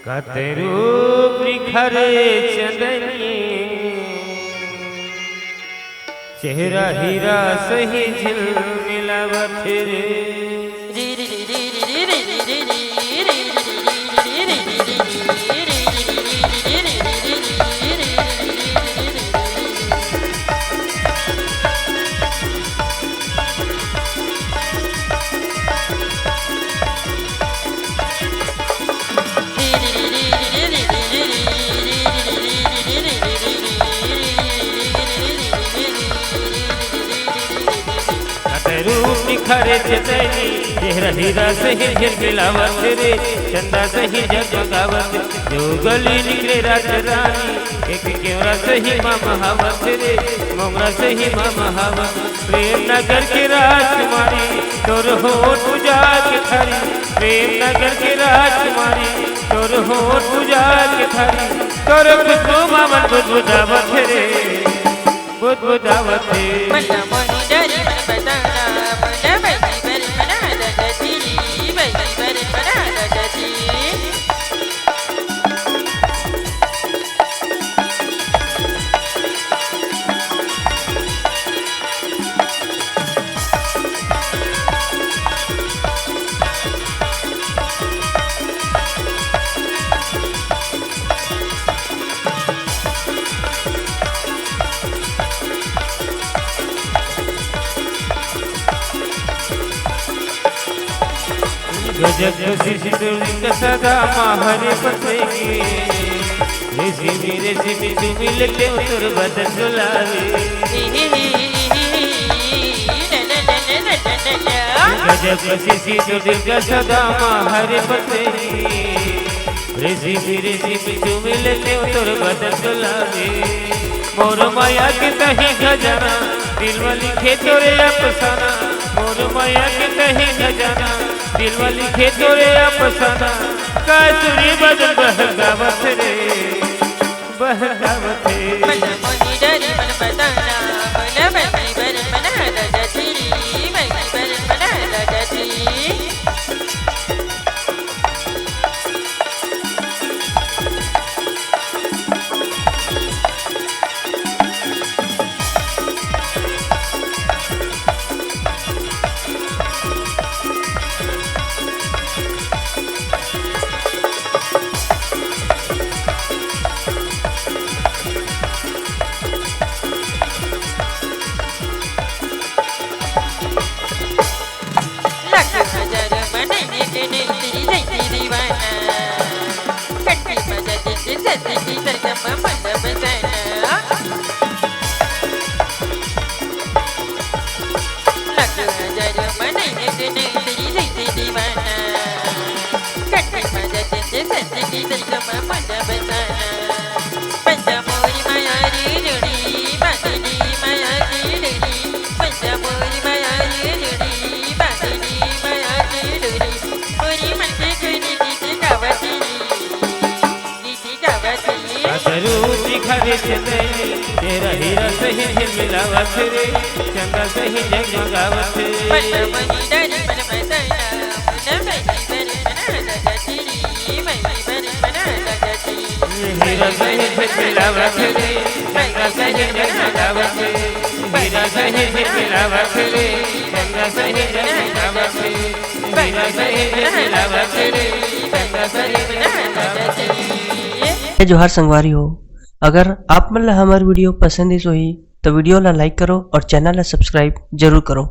कतेरू निखरे चंदनी चेहरा हीरा सही झिलमिलावत रे। रूप निखरे चंदनी चेहरा हीरा सही झिलमिलावत रे। चंदा सही जगमगावत जो गली निकले रात रानी एक केवरा सही महावत रे। मोगरा सही महावत प्रेम नगर के राजकुमारी तोर होठ पूजा के थारी। प्रेम नगर के राजकुमारी तोर होठ पूजा के थारी। तोर खुशबू मामन बुदबुदावत रे बुदबुदावत गजब सिर सदा माहरे पसेगी रेसिमी तू मिलते तुर बदन गुलाबी। गजब सिर सदा माहरे पसेगी रेसिमी तू मिलते तुर बदन गुलाबी। मोर माया के तही खजाना दिल वाली खे तोरे अफसाना। मोर माया के तही खजाना दिल वाली खे तोरे अफसाना। कासुरी बदन बहकावत रे बहकावत निखरे चंदनी तेरा हीरा सही झिलमिलावत रे। चंदा सही जगमगावत हीरा सही झिलमिलावत रे। चंदा सही जगमगावत हीरा सही झिलमिलावत रे। चंदा सही जगमगावत हीरा सही झिलमिलावत रे। चंदा सही जगमगावत। जोहार संगवारी हो, अगर आप मतलब हमारी वीडियो पसंद ही तो वीडियो ला लाइक करो और चैनल ला सब्सक्राइब जरूर करो।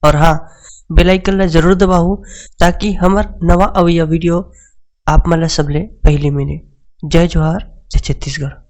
और हाँ, बेल आइकन ला जरूर दबाओ ताकि हमार नवा अवैया वीडियो आप मतलब सबले पहले मिले। जय जोहार, जय छत्तीसगढ़।